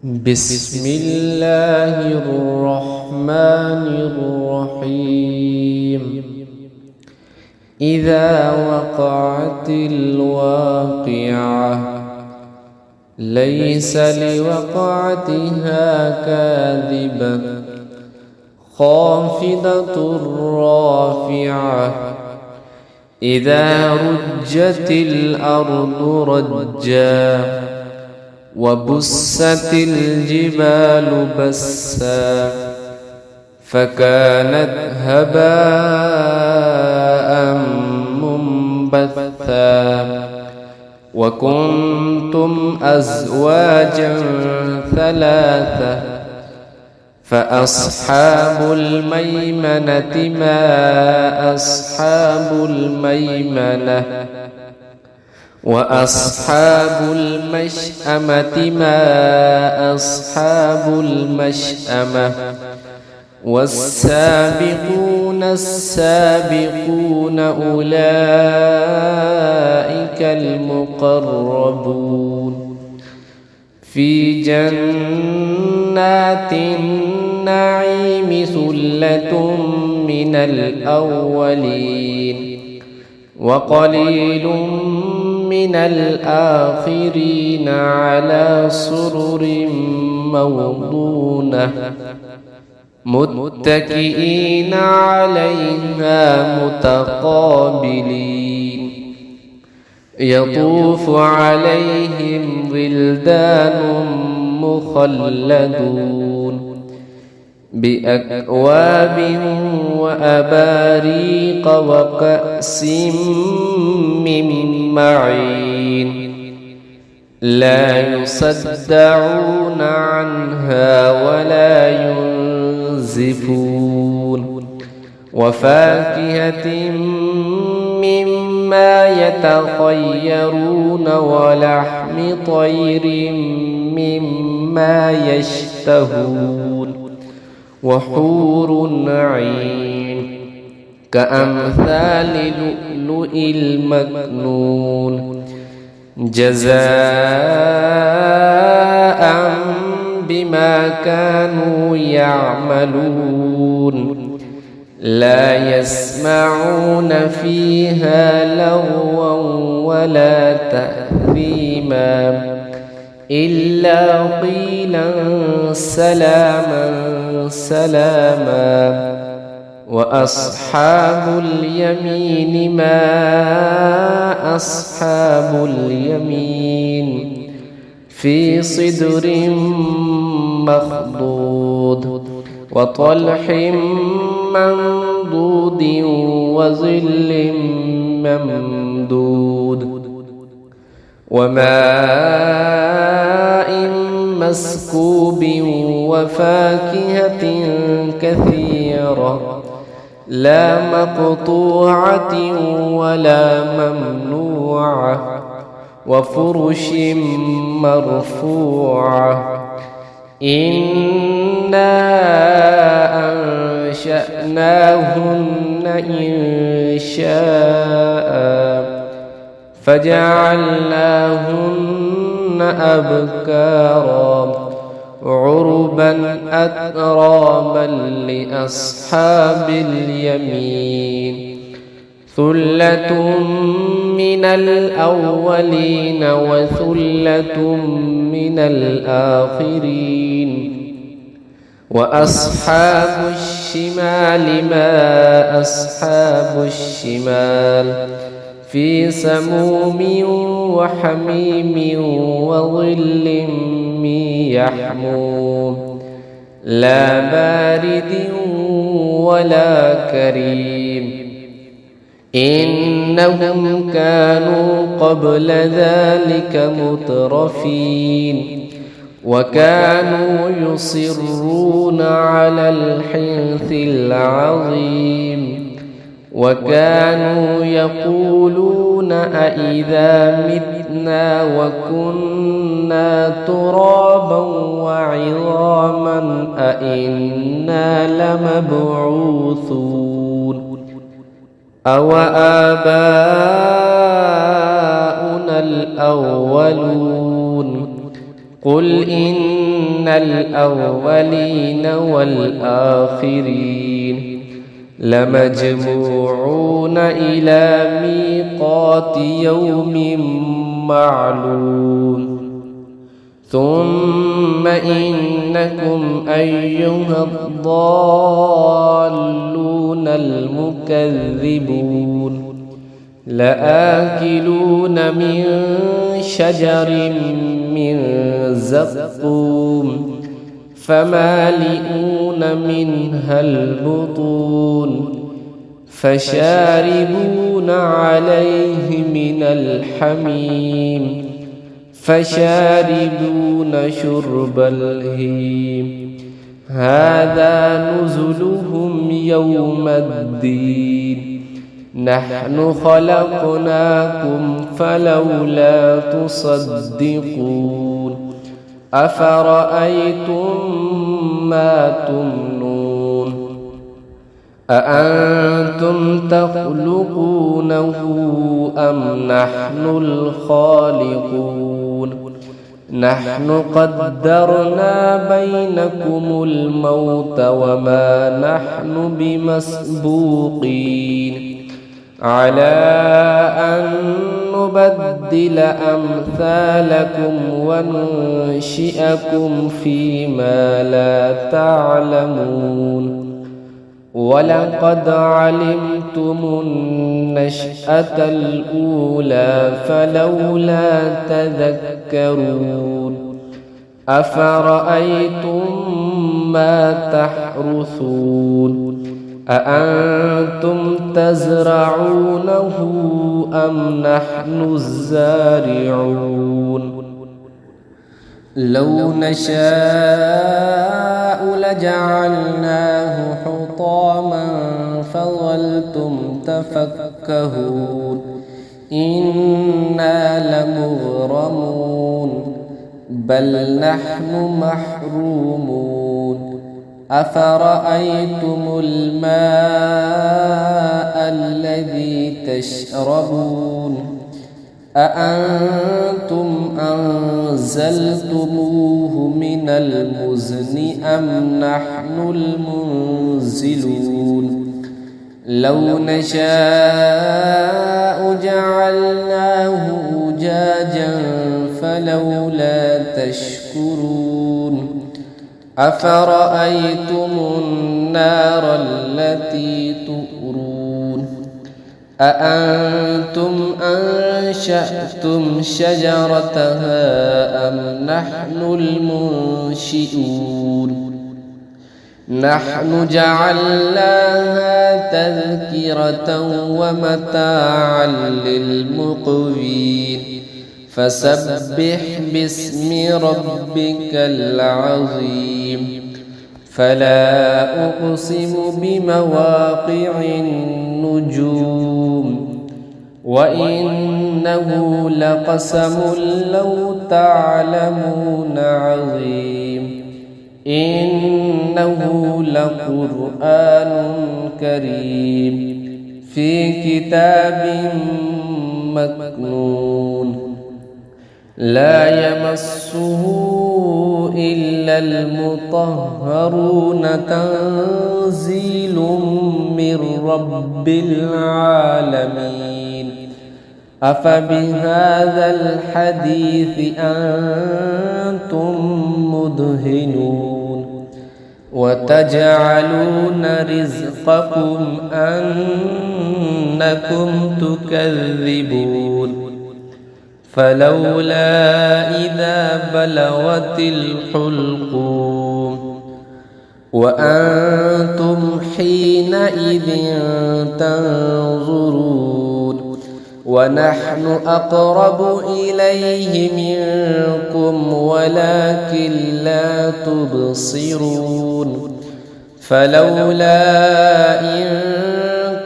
بسم الله الرحمن الرحيم. إذا وقعت الواقعة ليس لوقعتها كاذبة خافضة رافعة إذا رجت الأرض رجا وبست الجبال بسا فكانت هباء منبثا وكنتم أزواجا ثلاثة فأصحاب الميمنة ما أصحاب الميمنة وأصحاب المشأمة ما أصحاب المشأمة والسابقون السابقون أولئك المقربون في جنات النعيم ثلة من الأولين وقليل من الآخرين على سرر موضونة متكئين عليها متقابلين يطوف عليهم ولدان مخلدون بأكواب وأباريق وكأس من معين لا يصدعون عنها ولا ينزفون وفاكهة مما يتخيرون ولحم طير مما يشتهون وحور عين كأمثال لؤلؤ المكنون جزاء بما كانوا يعملون لا يسمعون فيها لغوا ولا تأثيما إلا قيلا سلاما سلاما وأصحاب اليمين ما أصحاب اليمين في صدر مخضود وطلح منضود وظل ممدود وماء مسكوب وفاكهة كثيرة لا مقطوعة ولا ممنوعة وفرش مرفوعة إنا أنشأناهن إنشاء فجعلناهن أبكارا عربا أترابا لأصحاب اليمين ثلة من الأولين وثلة من الآخرين وأصحاب الشمال ما أصحاب الشمال في سموم وحميم وظل من يحموم لا بارد ولا كريم إنهم كانوا قبل ذلك مترفين وكانوا يصرون على الحنث العظيم وكانوا يقولون أإذا متنا وكنا ترابا وعظاما أإنا لمبعوثون أو آباؤنا الأولون قل إن الأولين والآخرين لمجموعون إلى ميقات يوم معلوم ثم إنكم أيها الضالون المكذبون لآكلون من شجر من زقوم فمالئون منها البطون فشاربون عليه من الحميم فشاربون شرب الهيم هذا نزلهم يوم الدين نحن خلقناكم فلولا تصدقون أفرأيتم ما تمنون أأنتم تخلقونه أم نحن الخالقون نحن قدرنا بينكم الموت وما نحن بمسبوقين على أن نبدل أمثالكم وننشئكم فيما لا تعلمون ولقد علمتم النشأة الأولى فلولا تذكرون أفرأيتم ما تحرثون أأنتم تزرعونه أم نحن الزارعون لو نشاء لجعلناه حطاما فظلتم تفكهون إنا لمغرمون بل نحن محرومون أفرأيتم الماء الذي تشربون أأنتم أنزلتموه من المزن أم نحن المنزلون لو نشاء جعلناه أجاجا فلولا تشكرون أفرأيتم النار التي تؤرون أأنتم أنشأتم شجرتها أم نحن المنشئون نحن جعلناها تذكرة ومتاعا للمقوين فسبح باسم ربك العظيم فلا أقسم بمواقع النجوم وإنه لقسم لو تعلمون عظيم إنه لقرآن كريم في كتاب مكنون لا يمسه إلا المطهرون تنزيل من رب العالمين أفبهذا الحديث أنتم مدهنون وتجعلون رزقكم أنكم تكذبون فلولا إذا بلغت الحلقوم وأنتم حينئذ تنظرون ونحن أقرب إليه منكم ولكن لا تبصرون فلولا إن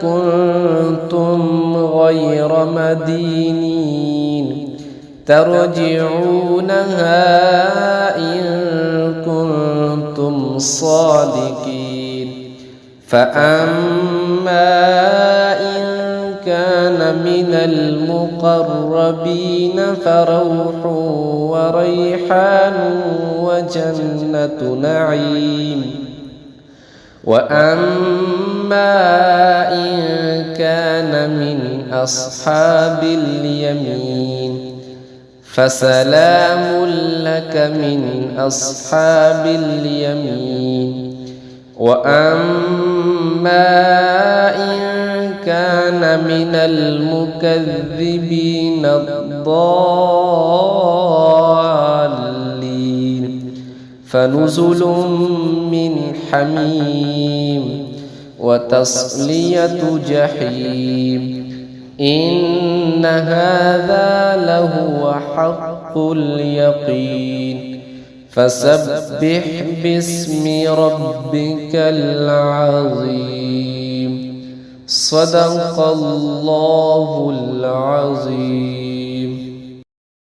كنتم غير مدينين ترجعونها إن كنتم صادقين فأما إن كان من المقربين فروح وريحان وجنة نعيم. وأما إن كان من أصحاب اليمين فسلام لك من أصحاب اليمين. وأما إن كان من المكذبين الضالين فنزل من حميم وتصلية جحيم. إن هذا لهو حق اليقين. فسبح باسم ربك العظيم. صدق الله العظيم.